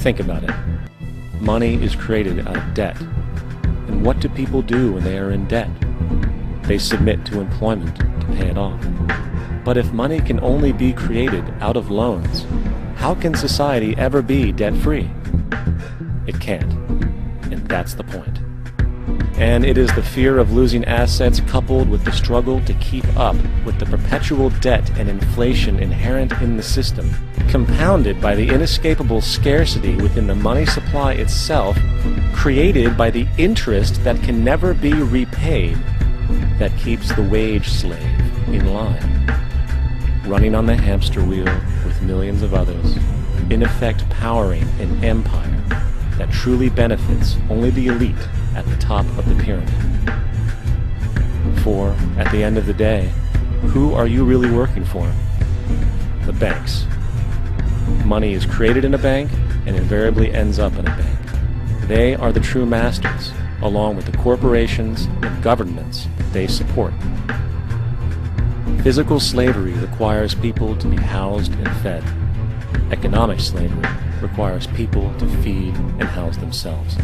Think about it. Money is created out of debt. And what do people do when they are in debt? They submit to employment to pay it off. But if money can only be created out of loans, how can society ever be debt-free? It can't. And that's the point. And it is the fear of losing assets coupled with the struggle to keep up with the perpetual debt and inflation inherent in the system, compounded by the inescapable scarcity within the money supply itself, created by the interest that can never be repaid, that keeps the wage slave in line, running on the hamster wheel with millions of others, in effect powering an empire that truly benefits only the elite at the top of the pyramid. For, at the end of the day, who are you really working for? The banks. Money is created in a bank and invariably ends up in a bank. They are the true masters, along with the corporations and governments they support. Physical slavery requires people to be housed and fed. Economic slavery requires people to feed and house themselves.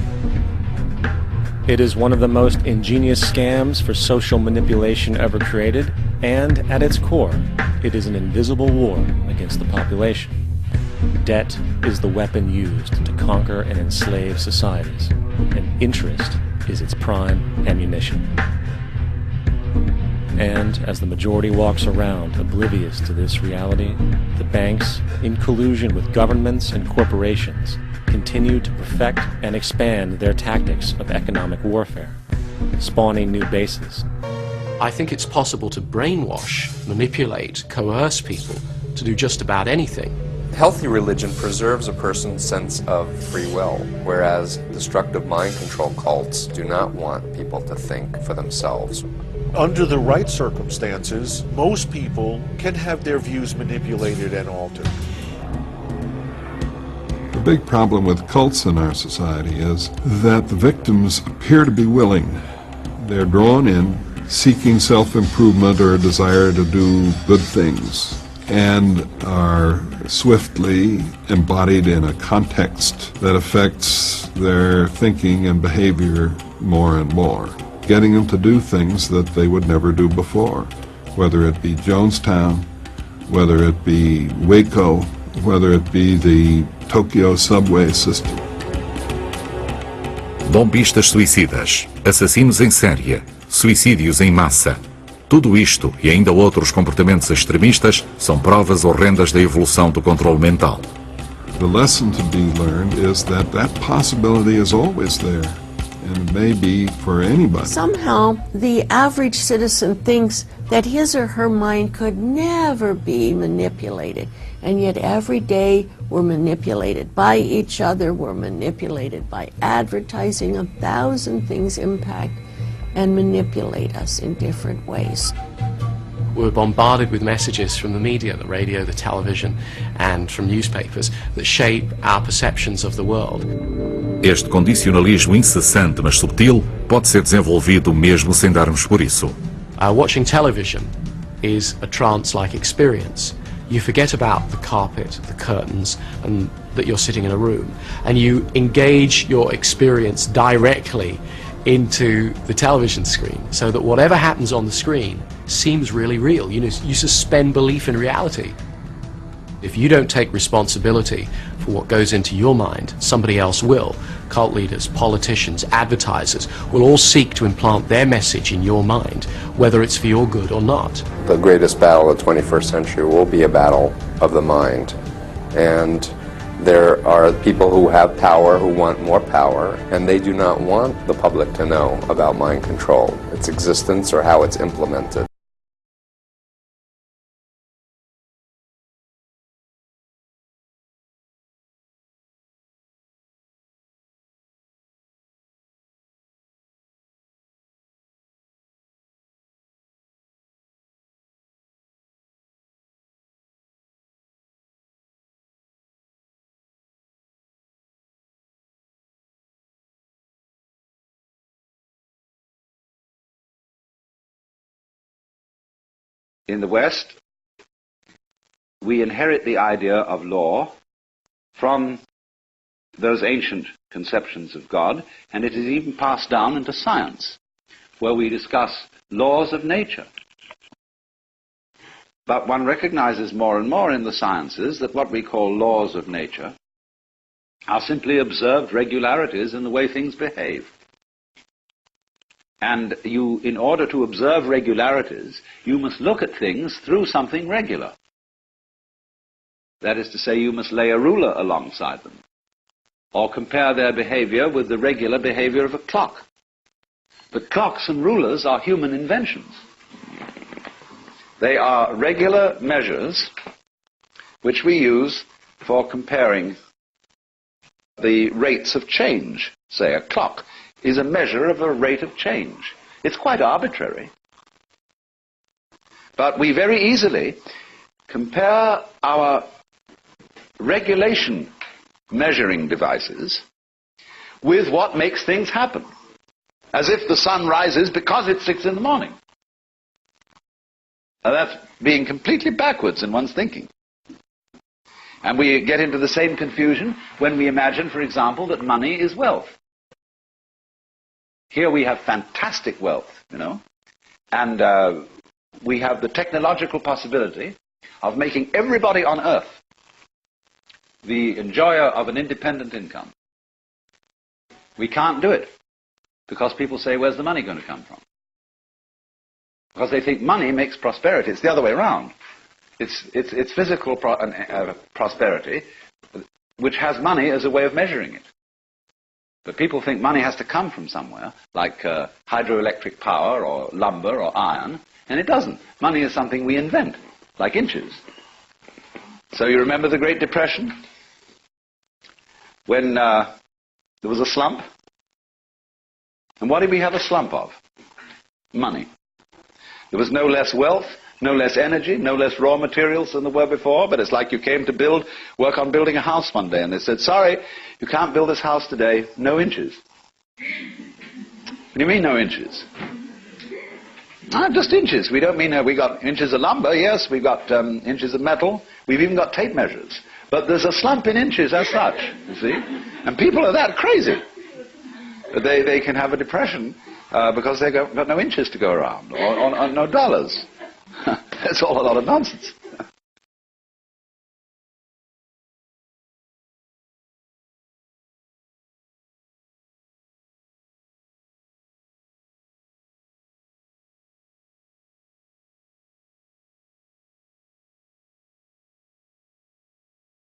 It is one of the most ingenious scams for social manipulation ever created, and at its core, it is an invisible war against the population. Debt is the weapon used to conquer and enslave societies, and interest is its prime ammunition. And as the majority walks around oblivious to this reality, the banks, in collusion with governments and corporations, continue to perfect and expand their tactics of economic warfare, spawning new bases. I think it's possible to brainwash, manipulate, coerce people to do just about anything. Healthy religion preserves a person's sense of free will, whereas destructive mind control cults do not want people to think for themselves. Under the right circumstances, most people can have their views manipulated and altered. The big problem with cults in our society is that the victims appear to be willing. They're drawn in, seeking self-improvement or a desire to do good things, and are swiftly embodied in a context that affects their thinking and behavior more and more, getting them to do things that they would never do before, whether it be Jonestown, whether it be Waco, whether it be the Tokyo subway system. Bombistas suicidas, assassinos em série, suicídios em massa. Tudo isto e ainda outros comportamentos extremistas são provas horrendas da evolução do controle mental. The lesson to be learned is that possibility is always there, and it may be for anybody. Somehow, the average citizen thinks that his or her mind could never be manipulated, and yet every day we're manipulated by each other, we're manipulated by advertising. 1,000 things impact and manipulate us in different ways. We're bombarded with messages from the media, the radio, the television, and from newspapers that shape our perceptions of the world. Este condicionalismo incessante, mas subtil, pode ser desenvolvido mesmo sem darmos por isso. Watching television is a trance-like experience. You forget about the carpet, the curtains, and that you're sitting in a room, and you engage your experience directly into the television screen, so that whatever happens on the screen seems really real. You suspend belief in reality. If you don't take responsibility for what goes into your mind, somebody else will. Cult leaders, politicians, advertisers will all seek to implant their message in your mind, whether it's for your good or not. The greatest battle of the 21st century will be a battle of the mind. And there are people who have power who want more power, and they do not want the public to know about mind control, its existence, or how it's implemented. In the West, we inherit the idea of law from those ancient conceptions of God, and it is even passed down into science, where we discuss laws of nature. But one recognizes more and more in the sciences that what we call laws of nature are simply observed regularities in the way things behave. And you, in order to observe regularities, you must look at things through something regular. That is to say, you must lay a ruler alongside them, or compare their behavior with the regular behavior of a clock. But clocks and rulers are human inventions. They are regular measures which we use for comparing the rates of change. Say, a clock is a measure of a rate of change. It's quite arbitrary. But we very easily compare our regulation measuring devices with what makes things happen, as if the sun rises because it's 6 in the morning. Now that's being completely backwards in one's thinking. And we get into the same confusion when we imagine, for example, that money is wealth. Here we have fantastic wealth, you know, and we have the technological possibility of making everybody on earth the enjoyer of an independent income. We can't do it because people say, where's the money going to come from? Because they think money makes prosperity. It's the other way around. It's physical prosperity, which has money as a way of measuring it. But people think money has to come from somewhere, like hydroelectric power or lumber or iron, and it doesn't. Money is something we invent, like inches. So you remember the Great Depression? When there was a slump? And what did we have a slump of? Money. There was no less wealth, no less energy, no less raw materials than there were before, but it's like you came to work on building a house one day, and they said, sorry, you can't build this house today, no inches. What do you mean, no inches? Just inches. We don't mean we got inches of lumber. Yes, we've got inches of metal. We've even got tape measures. But there's a slump in inches as such, you see. And people are that crazy. They can have a depression because they've got no inches to go around, or no dollars. That's all a lot of nonsense.